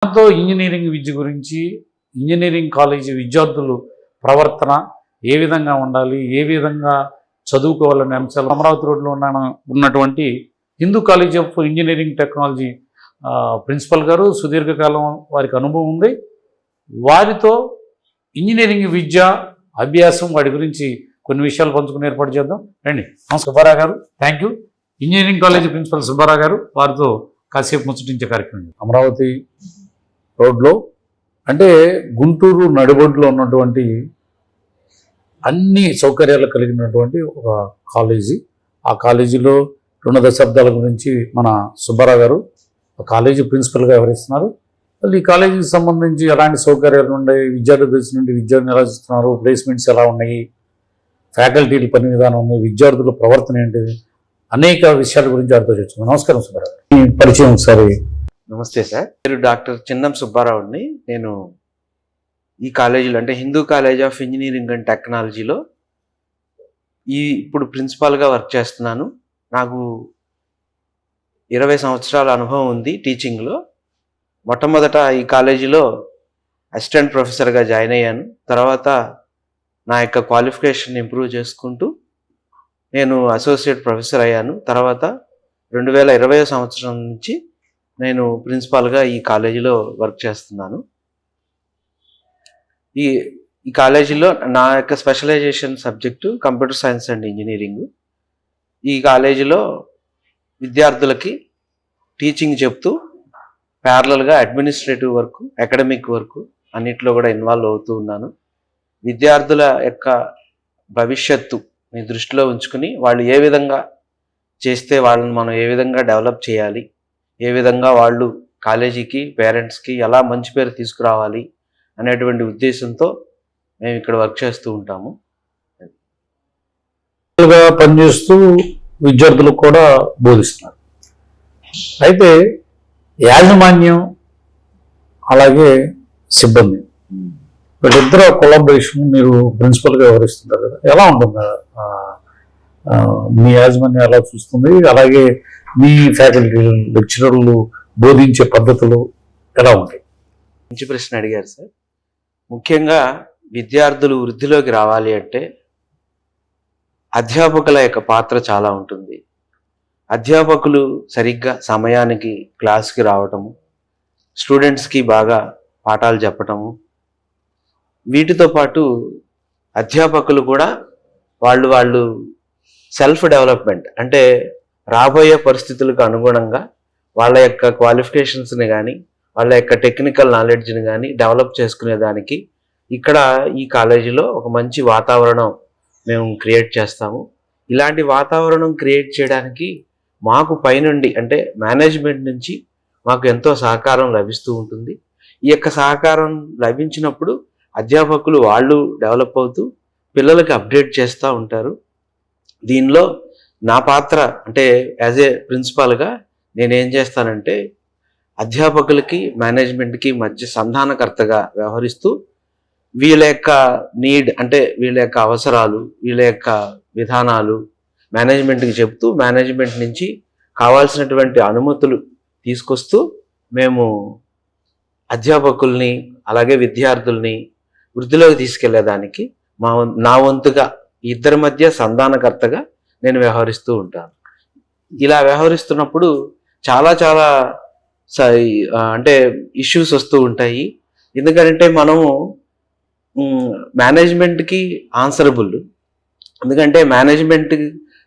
దాంతో ఇంజనీరింగ్ విద్య గురించి engineering college విద్యార్థులు ప్రవర్తన ఏ విధంగా ఉండాలి, ఏ విధంగా చదువుకోవాలనే అంశాలు అమరావతి రోడ్లో ఉన్నటువంటి Hindu college of engineering technology principal గారు సుదీర్ఘకాలం వారికి అనుభవం ఉంది. వారితో ఇంజనీరింగ్ విద్య అభ్యాసం వాటి గురించి కొన్ని విషయాలు పంచుకుని ఏర్పాటు చేద్దాం. రండి. సుబ్బారావు గారు, thank you. Engineering college principal Subbarao గారు వారితో కాసేపు ముచ్చటించే కార్యక్రమం. అమరావతి రోడ్లో అంటే గుంటూరు నడిబొడ్డులో ఉన్నటువంటి అన్ని సౌకర్యాలు కలిగినటువంటి ఒక కాలేజీ. ఆ కాలేజీలో 2 దశాబ్దాల గురించి మన సుబ్బారావు గారు కాలేజీ ప్రిన్సిపల్గా వ్యవహరిస్తున్నారు. వాళ్ళు ఈ కాలేజీకి సంబంధించి ఎలాంటి సౌకర్యాలు ఉన్నాయి, విద్యార్థి దశ నుండి విద్యార్థులు ఎలా చేస్తున్నారు, ప్లేస్మెంట్స్ ఎలా ఉన్నాయి, ఫ్యాకల్టీల పని విధానం ఉంది, విద్యార్థుల ప్రవర్తన ఏంటిది, అనేక విషయాల గురించి వారితో చర్చించాం. నమస్కారం సుబ్బారావు గారు, మీ పరిచయం ఒకసారి. నమస్తే సార్, నేను డాక్టర్ చిన్నం సుబ్బారావుని. నేను ఈ కాలేజీలో అంటే Hindu college of engineering and టెక్నాలజీలో ఇప్పుడు ప్రిన్సిపాల్గా వర్క్ చేస్తున్నాను. నాకు 20 సంవత్సరాల అనుభవం ఉంది టీచింగ్లో. మొట్టమొదట ఈ కాలేజీలో అసిస్టెంట్ ప్రొఫెసర్గా జాయిన్ అయ్యాను. తర్వాత నా యొక్క క్వాలిఫికేషన్ ఇంప్రూవ్ చేసుకుంటూ నేను అసోసియేట్ ప్రొఫెసర్ అయ్యాను. తర్వాత 2020 సంవత్సరం నుంచి నేను ప్రిన్సిపాల్గా ఈ కాలేజీలో వర్క్ చేస్తున్నాను. ఈ కాలేజీలో నా యొక్క specialisation subject computer science and engineering. ఈ కాలేజీలో విద్యార్థులకి టీచింగ్ చెప్తూ ప్యారలల్గా అడ్మినిస్ట్రేటివ్ వర్క్, అకాడమిక్ వర్క్ అన్నిట్లో కూడా ఇన్వాల్వ్ అవుతూ ఉన్నాను. విద్యార్థుల యొక్క భవిష్యత్తుని దృష్టిలో ఉంచుకుని వాళ్ళు ఏ విధంగా చేస్తే వాళ్ళని మనం ఏ విధంగా డెవలప్ చేయాలి, ఏ విధంగా వాళ్ళు కాలేజీకి పేరెంట్స్కి ఎలా మంచి పేరు తీసుకురావాలి అనేటువంటి ఉద్దేశంతో మేము ఇక్కడ వర్క్ చేస్తూ ఉంటాము. పనిచేస్తూ విద్యార్థులకు కూడా బోధిస్తున్నారు. అయితే యాజమాన్యం అలాగే సిబ్బంది వీళ్ళిద్దరు కొలాబరేషన్ మీరు ప్రిన్సిపల్గా వ్యవహరిస్తున్నారు కదా, ఎలా ఉంటుంది? మీ యాజమాన్యం ఎలా చూస్తుంది, అలాగే మీ ఫ్యాకల్టీ లెక్చరర్లు బోధించే పద్ధతులు ఎలా ఉంటాయి? మంచి ప్రశ్న అడిగారు సార్. ముఖ్యంగా విద్యార్థులు వృద్ధిలోకి రావాలి అంటే అధ్యాపకుల యొక్క పాత్ర చాలా ఉంటుంది. అధ్యాపకులు సరిగ్గా సమయానికి క్లాస్కి రావటము, స్టూడెంట్స్కి బాగా పాఠాలు చెప్పటము, వీటితో పాటు అధ్యాపకులు కూడా వాళ్ళు సెల్ఫ్ డెవలప్మెంట్ అంటే రాబోయే పరిస్థితులకు అనుగుణంగా వాళ్ళ యొక్క క్వాలిఫికేషన్స్ని కానీ వాళ్ళ యొక్క టెక్నికల్ నాలెడ్జ్ని కానీ డెవలప్ చేసుకునేదానికి ఇక్కడ ఈ కాలేజీలో ఒక మంచి వాతావరణం మేము క్రియేట్ చేస్తాము. ఇలాంటి వాతావరణం క్రియేట్ చేయడానికి మాకు పైనుండి అంటే మేనేజ్మెంట్ నుంచి మాకు ఎంతో సహకారం లభిస్తూ ఉంటుంది. ఈ యొక్క సహకారం లభించినప్పుడు అధ్యాపకులు వాళ్ళు డెవలప్ అవుతూ పిల్లలకి అప్డేట్ చేస్తూ ఉంటారు. దీనిలో నా పాత్ర అంటే యాజ్ ఏ ప్రిన్సిపాల్గా నేనేం చేస్తానంటే అధ్యాపకులకి మేనేజ్మెంట్కి మధ్య సంధానకర్తగా వ్యవహరిస్తూ వీళ్ళ యొక్క నీడ్ అంటే వీళ్ళ యొక్క అవసరాలు, వీళ్ళ యొక్క విధానాలు మేనేజ్మెంట్కి చెప్తూ మేనేజ్మెంట్ నుంచి కావాల్సినటువంటి అనుమతులు తీసుకొస్తూ మేము అధ్యాపకుల్ని అలాగే విద్యార్థుల్ని వృద్ధిలోకి తీసుకెళ్లేదానికి నా వంతుగా ఇద్దరి మధ్య సంధానకర్తగా నేను వ్యవహరిస్తూ ఉంటాను. ఇలా వ్యవహరిస్తున్నప్పుడు చాలా అంటే ఇష్యూస్ వస్తూ ఉంటాయి. ఎందుకంటే మనము మేనేజ్మెంట్కి ఆన్సరబుల్. ఎందుకంటే మేనేజ్మెంట్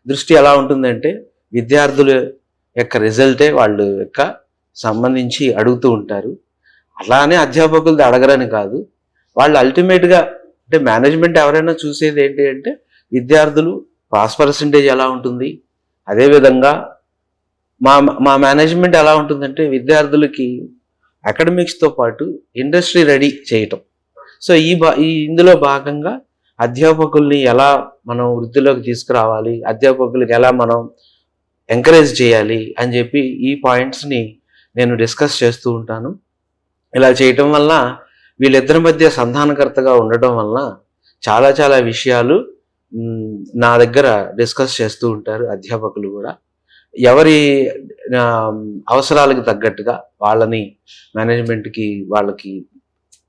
దృష్టి ఎలా ఉంటుందంటే విద్యార్థుల యొక్క రిజల్టే వాళ్ళు యొక్క సంబంధించి అడుగుతూ ఉంటారు. అలానే అధ్యాపకులది అడగరని కాదు, వాళ్ళు అల్టిమేట్గా అంటే మేనేజ్మెంట్ ఎవరైనా చూసేది ఏంటి అంటే విద్యార్థులు పాస్ పర్సంటేజ్ ఎలా ఉంటుంది, అదేవిధంగా మా మేనేజ్మెంట్ ఎలా ఉంటుందంటే విద్యార్థులకి అకాడమిక్స్తో పాటు ఇండస్ట్రీ రెడీ చేయటం. సో ఇందులో భాగంగా అధ్యాపకుల్ని ఎలా మనం వృద్ధిలోకి తీసుకురావాలి, అధ్యాపకులకి ఎలా మనం ఎంకరేజ్ చేయాలి అని చెప్పి ఈ పాయింట్స్ని నేను డిస్కస్ చేస్తూ ఉంటాను. ఇలా చేయటం వల్ల వీళ్ళిద్దరి మధ్య సంధానకర్తగా ఉండటం వల్ల చాలా విషయాలు నా దగ్గర డిస్కస్ చేస్తూ ఉంటారు అధ్యాపకులు కూడా. ఎవరి ఆ, అవసరాలకు తగ్గట్టుగా వాళ్ళని మేనేజ్మెంట్కి వాళ్ళకి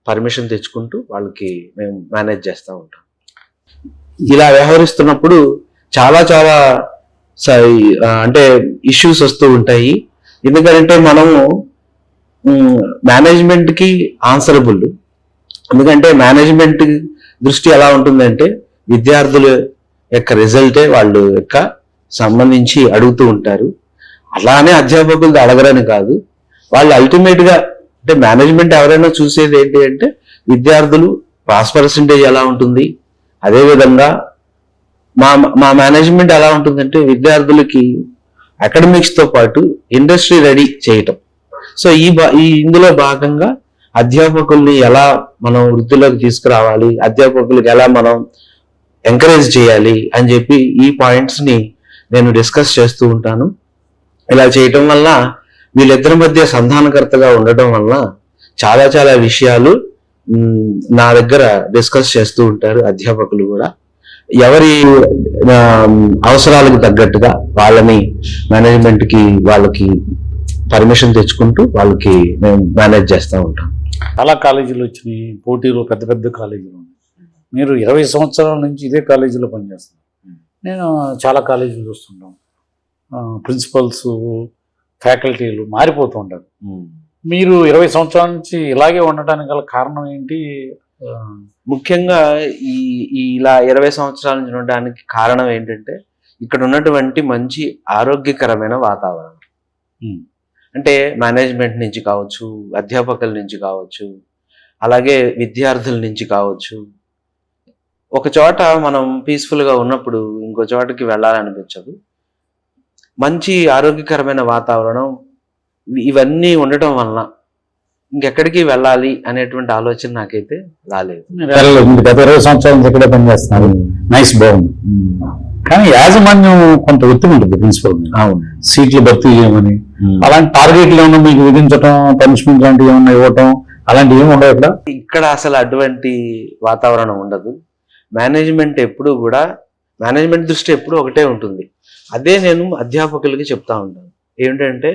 పర్మిషన్ తెచ్చుకుంటూ వాళ్ళకి మేము మేనేజ్ చేస్తూ ఉంటాం. ఇలా వ్యవహరిస్తున్నప్పుడు చాలా చాలా అంటే ఇష్యూస్ వస్తూ ఉంటాయి. ఎందుకంటే మనము మేనేజ్మెంట్కి ఆన్సరబుల్. ఎందుకంటే మేనేజ్మెంట్ దృష్టి ఎలా ఉంటుందంటే విద్యార్థుల యొక్క రిజల్టే వాళ్ళు యొక్క సంబంధించి అడుగుతూ ఉంటారు. అలానే అధ్యాపకులు అడగరని కాదు, వాళ్ళు అల్టిమేట్గా అంటే మేనేజ్మెంట్ ఎవరైనా చూసేది ఏంటి అంటే విద్యార్థులు పాస్ పర్సంటేజ్ ఎలా ఉంటుంది, అదేవిధంగా మా మా మేనేజ్మెంట్ ఎలా ఉంటుందంటే విద్యార్థులకి అకాడమిక్స్తో పాటు ఇండస్ట్రీ రెడీ చేయటం. సో ఈ ఇందులో భాగంగా అధ్యాపకుల్ని ఎలా మనం వృత్తిలోకి తీసుకురావాలి, అధ్యాపకులకు ఎలా మనం ఎంకరేజ్ చేయాలి అని చెప్పి ఈ పాయింట్స్ని నేను డిస్కస్ చేస్తూ ఉంటాను. ఇలా చేయటం వల్ల వీళ్ళిద్దరి మధ్య సంధానకర్తగా ఉండటం వల్ల చాలా చాలా విషయాలు నా దగ్గర డిస్కస్ చేస్తూ ఉంటారు అధ్యాపకులు కూడా. ఎవరి అవసరాలకు తగ్గట్టుగా వాళ్ళని మేనేజ్మెంట్కి వాళ్ళకి పర్మిషన్ తెచ్చుకుంటూ వాళ్ళకి మేము మేనేజ్ చేస్తూ ఉంటాం. చాలా కాలేజీలు వచ్చినాయి, పోటీలు పెద్ద పెద్ద కాలేజీలు ఉన్నాయి. మీరు 20 సంవత్సరాల నుంచి ఇదే కాలేజీలో పనిచేస్తున్నారు. నేను చాలా కాలేజీలు చూస్తుంటాం, ప్రిన్సిపల్స్ ఫ్యాకల్టీలు మారిపోతూ ఉంటారు. మీరు 20 సంవత్సరాల నుంచి ఇలాగే ఉండటానికి గల కారణం ఏంటి? ముఖ్యంగా ఇలా 20 సంవత్సరాల నుంచి ఉండడానికి కారణం ఏంటంటే ఇక్కడ ఉన్నటువంటి మంచి ఆరోగ్యకరమైన వాతావరణం. అంటే మేనేజ్మెంట్ నుంచి కావచ్చు, అధ్యాపకుల నుంచి కావచ్చు, అలాగే విద్యార్థుల నుంచి కావచ్చు. ఒక చోట మనం పీస్ఫుల్గా ఉన్నప్పుడు ఇంకో చోటకి వెళ్ళాలనిపించదు. మంచి ఆరోగ్యకరమైన వాతావరణం ఇవన్నీ ఉండటం వలన ఇంకెక్కడికి వెళ్ళాలి అనేటువంటి ఆలోచన నాకైతే రాలేదు. గత 20 సంవత్సరాల నుంచి ఇక్కడే పనిచేస్తున్నారు, నైస్, బాగుంది. కానీ యాజమాన్యం కొంత ఒత్తిడి ఉంటుంది ప్రిన్సిపల్. అవును, సీట్లు భర్తీ చేయమని అలాంటి టార్గెట్లు ఏమన్నా మీకు విధించడం, పనిష్మెంట్ లాంటివి ఏమన్నా ఇవ్వటం అలాంటివి ఏమి ఉండవు ఇక్కడ. ఇక్కడ అసలు అటువంటి వాతావరణం ఉండదు. మేనేజ్మెంట్ ఎప్పుడు కూడా మేనేజ్మెంట్ దృష్టి ఎప్పుడు ఒకటే ఉంటుంది. అదే నేను అధ్యాపకులకి చెప్తా ఉంటాను. ఏంటంటే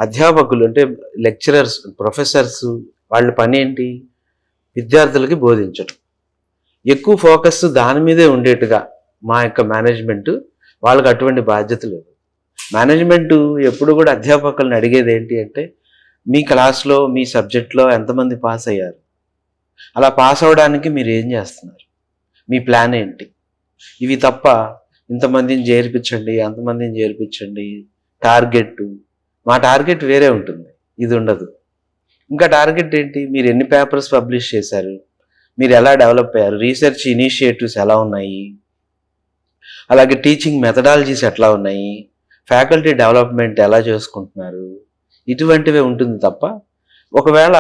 అధ్యాపకులు అంటే లెక్చరర్స్, ప్రొఫెసర్స్ వాళ్ళ పని ఏంటి? విద్యార్థులకి బోధించడం. ఎక్కువ ఫోకస్ దాని మీదే ఉండేట్టుగా మా యొక్క మేనేజ్మెంట్ వాళ్ళకి అటువంటి బాధ్యత లేదు. మేనేజ్మెంట్ ఎప్పుడు కూడా అధ్యాపకులను అడిగేది ఏంటి అంటే మీ క్లాస్లో మీ సబ్జెక్ట్లో ఎంతమంది పాస్ అయ్యారు, అలా పాస్ అవడానికి మీరు ఏం చేస్తున్నారు, మీ ప్లాన్ ఏంటి, ఇవి తప్ప ఇంతమందిని చేర్పించండి అంతమందిని చేర్పించండి టార్గెట్. మా టార్గెట్ వేరే ఉంటుంది, ఇది ఉండదు. ఇంకా టార్గెట్ ఏంటి, మీరు ఎన్ని పేపర్స్ పబ్లిష్ చేశారు, మీరు ఎలా డెవలప్ అయ్యారు, రీసెర్చ్ ఇనిషియేటివ్స్ ఎలా ఉన్నాయి, అలాగే టీచింగ్ మెథడాలజీస్ ఎట్లా ఉన్నాయి, ఫ్యాకల్టీ డెవలప్మెంట్ ఎలా చేసుకుంటున్నారు, ఇటువంటివే ఉంటుంది తప్ప ఒకవేళ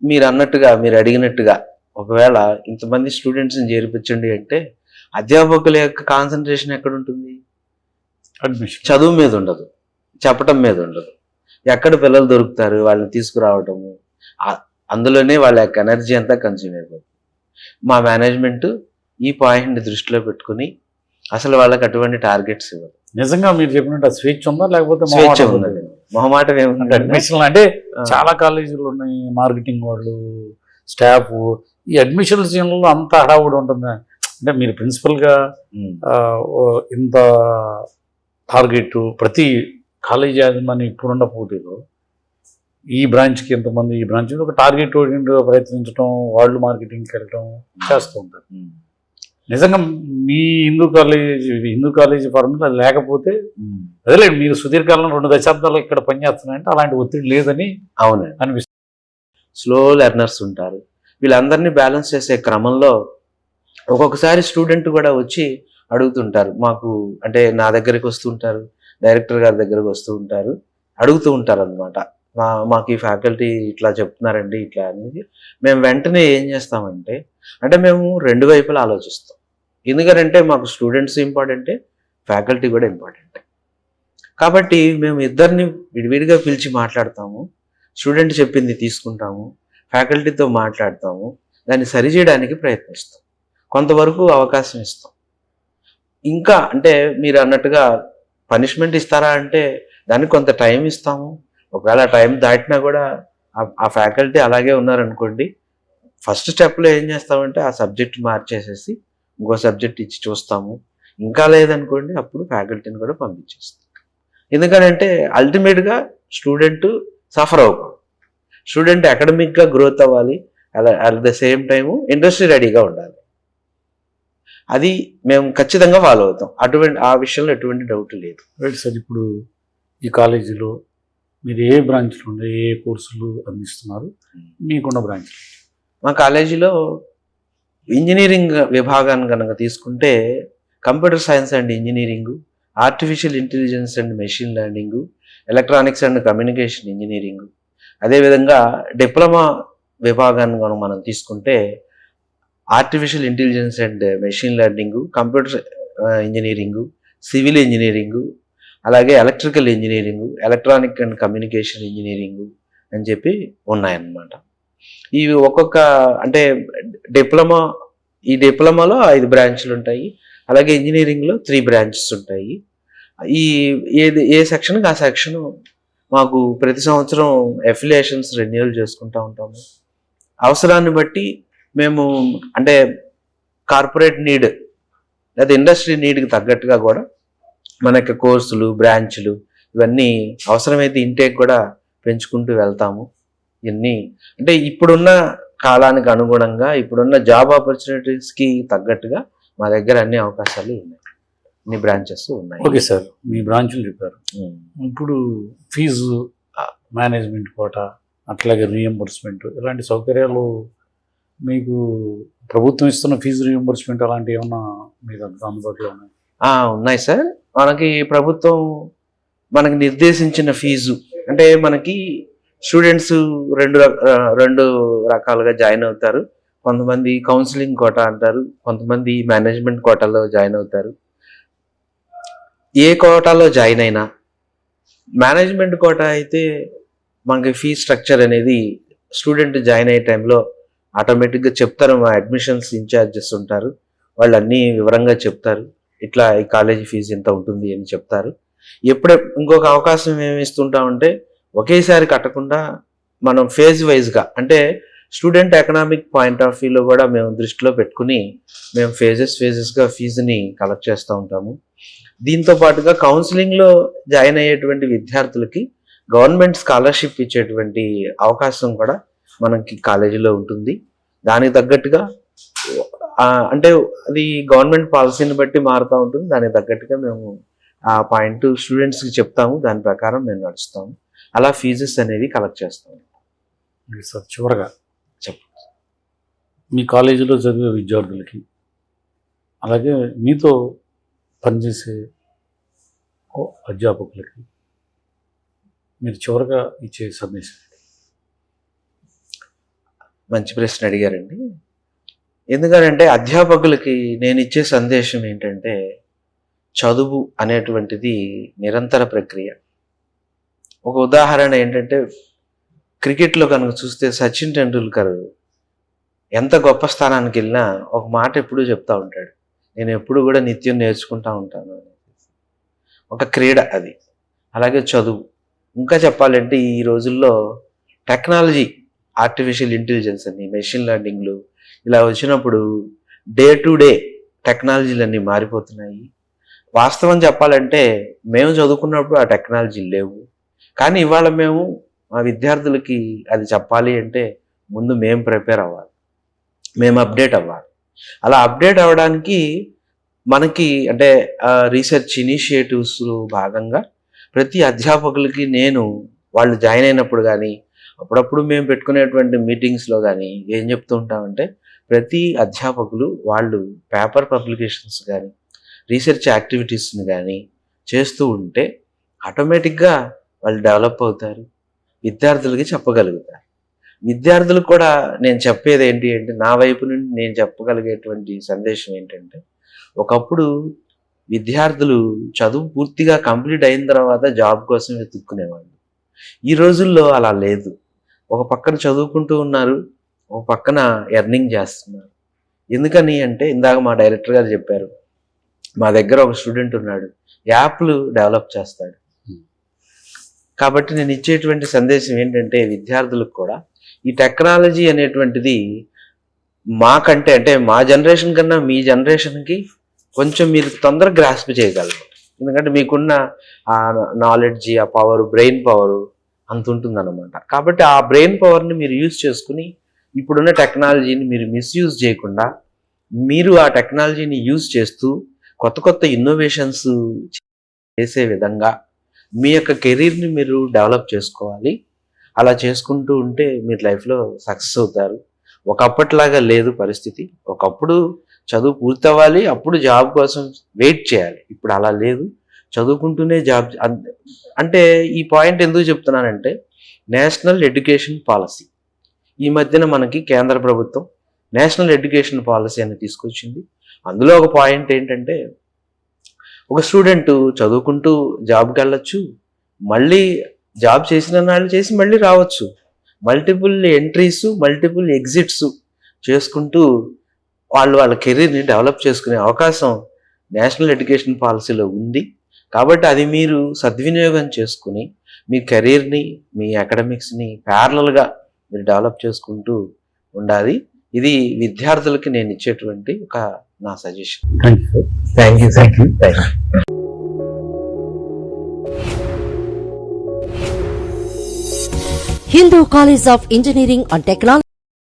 మీరు అన్నట్టుగా మీరు అడిగినట్టుగా ఒకవేళ ఇంతమంది స్టూడెంట్స్ని చేర్పించండి అంటే అధ్యాపకుల యొక్క కాన్సన్ట్రేషన్ ఎక్కడ ఉంటుంది? అడ్మిషన్, చదువు మీద ఉండదు, చెప్పటం మీద ఉండదు. ఎక్కడ పిల్లలు దొరుకుతారు వాళ్ళని తీసుకురావటము, అందులోనే వాళ్ళ యొక్క ఎనర్జీ అంతా కన్జ్యూమ్ అయిపోతుంది. మా మేనేజ్మెంట్ ఈ పాయింట్ని దృష్టిలో పెట్టుకుని అసలు వాళ్ళకి అటువంటి టార్గెట్స్ ఇవ్వదు. నిజంగా మీరు చెప్పినట్టు స్వేచ్ఛ ఉందా లేకపోతే స్వేచ్ఛ ఉన్నది, మొహమాటం ఏముంది? అడ్మిషన్లు అంటే చాలా కాలేజీలు ఉన్నాయి, మార్కెటింగ్ వాళ్ళు, స్టాఫ్, ఈ అడ్మిషన్ విషయంలో అంత హడావుడి ఉంటుందా? అంటే మీరు ప్రిన్సిపల్గా ఇంత టార్గెట్ ప్రతి కాలేజీ యాజమాన్యం ఇప్పుడున్న పోటీలో ఈ బ్రాంచ్కి ఎంతమంది, ఈ బ్రాంచ్కి ఒక టార్గెట్ ప్రయత్నించడం, వాళ్ళు మార్కెటింగ్కి వెళ్ళడం చేస్తూ ఉంటారు. నిజంగా మీ హిందూ కాలేజీ ఫార్ములా లేకపోతే అదే మీరు సుదీర్ఘకాలంలో 2 దశాబ్దాలు ఇక్కడ పనిచేస్తున్నారంటే అలాంటి ఒత్తిడి లేదని అవును అనిపిస్తుంది. స్లో లెర్నర్స్ ఉంటారు. వీళ్ళందరినీ బ్యాలెన్స్ చేసే క్రమంలో ఒక్కొక్కసారి స్టూడెంట్ కూడా వచ్చి అడుగుతుంటారు మాకు, అంటే నా దగ్గరికి వస్తుంటారు, డైరెక్టర్ గారి దగ్గరకు వస్తూ ఉంటారు, అడుగుతూ ఉంటారు అనమాట. మాకు ఈ ఫ్యాకల్టీ ఇట్లా చెప్తున్నారండి ఇట్లా అనేది. మేము వెంటనే ఏం చేస్తామంటే అంటే మేము 2 వైపులా ఆలోచిస్తాం. ఎందుకంటే మాకు స్టూడెంట్స్ ఇంపార్టెంటే, ఫ్యాకల్టీ కూడా ఇంపార్టెంటే. కాబట్టి మేము ఇద్దరిని విడివిడిగా పిలిచి మాట్లాడతాము, స్టూడెంట్ చెప్పింది తీసుకుంటాము, ఫ్యాకల్టీతో మాట్లాడతాము, దాన్ని సరిచేయడానికి ప్రయత్నిస్తాం, కొంతవరకు అవకాశం ఇస్తాం. ఇంకా అంటే మీరు అన్నట్టుగా పనిష్మెంట్ ఇస్తారా అంటే దానికి కొంత టైం ఇస్తాము. ఒకవేళ ఆ టైం దాటినా కూడా ఆ ఫ్యాకల్టీ అలాగే ఉన్నారనుకోండి, ఫస్ట్ స్టెప్లో ఏం చేస్తామంటే ఆ సబ్జెక్ట్ మార్చేసేసి ఇంకో సబ్జెక్ట్ ఇచ్చి చూస్తాము. ఇంకా లేదనుకోండి అప్పుడు ఫ్యాకల్టీని కూడా పంపించేస్తాం. ఎందుకనంటే అల్టిమేట్గా స్టూడెంట్ సఫర్ అవ్వకూడదు. స్టూడెంట్ అకాడమిక్గా గ్రోత్ అవ్వాలి, at the same time industry రెడీగా ఉండాలి. అది మేము ఖచ్చితంగా ఫాలో అవుతాం. ఆ విషయంలో ఎటువంటి డౌట్ లేదు. Right sir. ఇప్పుడు ఈ కాలేజీలో మీరు ఏ బ్రాంచ్లో ఉండే ఏ కోర్సులు అందిస్తున్నారు, మీకున్న బ్రాంచ్? మా కాలేజీలో ఇంజనీరింగ్ విభాగాన్ని కనుక తీసుకుంటే computer science and engineering, artificial intelligence and machine learning, electronics and communication engineering, అదేవిధంగా డిప్లొమా విభాగాన్ని కనుక మనం తీసుకుంటే artificial intelligence and machine learning, computer engineering, civil engineering, అలాగే electrical engineering, electronic and communication engineering అని చెప్పి ఉన్నాయన్నమాట. ఇవి ఒక్కొక్క అంటే ఈ డిప్లొమాలో 5 బ్రాంచ్లు ఉంటాయి. అలాగే ఇంజనీరింగ్లో 3 బ్రాంచెస్ ఉంటాయి. ఏ సెక్షన్కి ఆ సెక్షను మాకు ప్రతి సంవత్సరం అఫిలియేషన్స్ రెన్యూవల్ చేసుకుంటూ ఉంటాము. అవసరాన్ని బట్టి మేము అంటే కార్పొరేట్ నీడ్ లేదా ఇండస్ట్రీ నీడ్కి తగ్గట్టుగా కూడా మన యొక్క కోర్సులు, బ్రాంచ్లు ఇవన్నీ అవసరమైతే ఇంటేక్ కూడా పెంచుకుంటూ వెళ్తాము. ఇవన్నీ అంటే ఇప్పుడున్న కాలానికి అనుగుణంగా, ఇప్పుడున్న జాబ్ ఆపర్చునిటీస్కి తగ్గట్టుగా మా దగ్గర అన్ని అవకాశాలు ఉన్నాయి, అన్ని బ్రాంచెస్ ఉన్నాయి. ఓకే సార్, మీ బ్రాంచ్లు చెప్పారు. ఇప్పుడు ఫీజు మేనేజ్మెంట్ కోట, అట్లాగే రీఎంబర్స్మెంట్, ఇలాంటి సౌకర్యాలు మీకు ప్రభుత్వం ఇస్తున్న ఫీజు రీఎంబర్స్మెంట్ అలాంటివి ఏమన్నా మీకు అందుబాటులో ఉన్నాయి? ఉన్నాయి సార్. మనకి ప్రభుత్వం మనకి నిర్దేశించిన ఫీజు అంటే మనకి స్టూడెంట్స్ రెండు రకాలుగా జాయిన్ అవుతారు. కొంతమంది కౌన్సిలింగ్ కోటా అంటారు, కొంతమంది మేనేజ్మెంట్ కోటాలో జాయిన్ అవుతారు. ఏ కోటాలో జాయిన్ అయినా మేనేజ్మెంట్ కోటా అయితే మనకి ఫీ స్ట్రక్చర్ అనేది స్టూడెంట్ జాయిన్ అయ్యే టైంలో ఆటోమేటిక్గా చెప్తారు. మా అడ్మిషన్స్ ఇన్ఛార్జెస్ ఉంటారు, వాళ్ళు అన్నీ వివరంగా చెప్తారు. ఇట్లా ఈ కాలేజీ ఫీజు ఎంత ఉంటుంది అని చెప్తారు. ఇంకొక అవకాశం ఏమి ఇస్తుంటామంటే ఒకేసారి కట్టకుండా మనం ఫేజ్ వైజ్గా అంటే స్టూడెంట్ ఎకనామిక్ పాయింట్ ఆఫ్ వ్యూలో కూడా మేము దృష్టిలో పెట్టుకుని మేము ఫేజెస్గా ఫీజుని కలెక్ట్ చేస్తూ ఉంటాము. దీంతో పాటుగా కౌన్సిలింగ్లో జాయిన్ అయ్యేటువంటి విద్యార్థులకి గవర్నమెంట్ స్కాలర్షిప్ ఇచ్చేటువంటి అవకాశం కూడా మనకి కాలేజీలో ఉంటుంది. దానికి తగ్గట్టుగా అంటే అది గవర్నమెంట్ పాలసీని బట్టి మారుతూ ఉంటుంది. దానికి తగ్గట్టుగా మేము ఆ పాయింట్ స్టూడెంట్స్కి చెప్తాము, దాని ప్రకారం మేము నడుస్తాము. అలా ఫీజెస్ అనేవి కలెక్ట్ చేస్తాము. సార్, చివరగా చెప్పండి, మీ కాలేజీలో చదివే విద్యార్థులకి అలాగే మీతో పనిచేసే అధ్యాపకులకి మీరు చివరగా ఇచ్చే సందేశం? మంచి ప్రశ్న అడిగారండి. ఎందుకంటే అధ్యాపకులకి నేను ఇచ్చే సందేశం ఏంటంటే చదువు అనేటువంటిది నిరంతర ప్రక్రియ. ఒక ఉదాహరణ ఏంటంటే క్రికెట్లో కనుక చూస్తే సచిన్ టెండూల్కర్ ఎంత గొప్ప స్థానానికి వెళ్ళినా ఒక మాట ఎప్పుడూ చెప్తూ ఉంటాడు, నేను ఎప్పుడు కూడా నిత్యం నేర్చుకుంటూ ఉంటాను అని. ఒక క్రీడ అది. అలాగే చదువు. ఇంకా చెప్పాలంటే ఈ రోజుల్లో టెక్నాలజీ, ఆర్టిఫిషియల్ ఇంటెలిజెన్స్ అని, మెషిన్ లెర్నింగ్లు ఇలా వచ్చినప్పుడు డే టు డే టెక్నాలజీలన్నీ మారిపోతున్నాయి. వాస్తవం చెప్పాలంటే మేము చదువుకున్నప్పుడు ఆ టెక్నాలజీలు లేవు. కానీ ఇవాళ మేము మా విద్యార్థులకి అది చెప్పాలి అంటే ముందు మేము ప్రిపేర్ అవ్వాలి, మేము అప్డేట్ అవ్వాలి. అలా అప్డేట్ అవ్వడానికి మనకి అంటే రీసెర్చ్ ఇనిషియేటివ్స్లో భాగంగా ప్రతి అధ్యాపకులకి నేను వాళ్ళు జాయిన్ అయినప్పుడు కానీ అప్పుడప్పుడు మేము పెట్టుకునేటువంటి మీటింగ్స్లో కానీ ఏం చెప్తూ ఉంటామంటే ప్రతి అధ్యాపకులు వాళ్ళు పేపర్ పబ్లికేషన్స్ కానీ రీసెర్చ్ యాక్టివిటీస్ని కానీ చేస్తూ ఉంటే ఆటోమేటిక్గా వాళ్ళు డెవలప్ అవుతారు, విద్యార్థులకి చెప్పగలుగుతారు. విద్యార్థులకు కూడా నేను చెప్పేది ఏంటి అంటే నా వైపు నుండి నేను చెప్పగలిగేటువంటి సందేశం ఏంటంటే ఒకప్పుడు విద్యార్థులు చదువు పూర్తిగా కంప్లీట్ అయిన తర్వాత జాబ్ కోసం వెతుక్కునేవాళ్ళు. ఈ రోజుల్లో అలా లేదు. ఒక పక్కన చదువుకుంటూ ఉన్నారు, ఒక పక్కన ఎర్నింగ్ చేస్తున్నారు. ఎందుకని అంటే ఇందాక మా డైరెక్టర్ గారు చెప్పారు, మా దగ్గర ఒక స్టూడెంట్ ఉన్నాడు, యాప్లు డెవలప్ చేస్తాడు. కాబట్టి నేను ఇచ్చేటువంటి సందేశం ఏంటంటే విద్యార్థులకు కూడా ఈ టెక్నాలజీ అనేటువంటిది మాకంటే అంటే మా జనరేషన్ కన్నా మీ జనరేషన్కి కొంచెం మీరు తొందరగా గ్రాస్ప్ చేయగలరు. ఎందుకంటే మీకున్న ఆ నాలెడ్జ్, ఆ పవర్, బ్రెయిన్ పవర్ అంత ఉంటుందన్నమాట. కాబట్టి ఆ బ్రెయిన్ పవర్ని మీరు యూజ్ చేసుకుని ఇప్పుడున్న టెక్నాలజీని మీరు మిస్యూజ్ చేయకుండా మీరు ఆ టెక్నాలజీని యూజ్ చేస్తూ కొత్త కొత్త ఇన్నోవేషన్స్ చేసే విధంగా మీ యొక్క కెరీర్ని మీరు డెవలప్ చేసుకోవాలి. అలా చేసుకుంటూ ఉంటే మీరు లైఫ్లో సక్సెస్ అవుతారు. ఒకప్పటిలాగా లేదు పరిస్థితి. ఒకప్పుడు చదువు పూర్తవ్వాలి, అప్పుడు జాబ్ కోసం వెయిట్ చేయాలి. ఇప్పుడు అలా లేదు, చదువుకుంటూనే జాబ్. అంటే ఈ పాయింట్ ఎందుకు చెప్తున్నానంటే నేషనల్ ఎడ్యుకేషన్ పాలసీ ఈ మధ్యన మనకి కేంద్ర ప్రభుత్వం నేషనల్ ఎడ్యుకేషన్ పాలసీ అని తీసుకొచ్చింది. అందులో ఒక పాయింట్ ఏంటంటే ఒక స్టూడెంట్ చదువుకుంటూ జాబ్కి వెళ్ళొచ్చు, మళ్ళీ జాబ్ చేసిన నాళ్ళు చేసి మళ్ళీ రావచ్చు. మల్టిపుల్ ఎంట్రీస్, మల్టిపుల్ ఎగ్జిట్స్ చేసుకుంటూ వాళ్ళ కెరీర్ని డెవలప్ చేసుకునే అవకాశం నేషనల్ ఎడ్యుకేషన్ పాలసీలో ఉంది. కాబట్టి అది మీరు సద్వినియోగం చేసుకుని మీ కెరీర్ని, మీ అకాడమిక్స్ని ప్యారలల్గా మీరు డెవలప్ చేసుకుంటూ ఉండాలి. ఇది విద్యార్థులకి నేను ఇచ్చేటువంటి ఒక నా suggestion. Thank you. Hindu College of Engineering and Technology.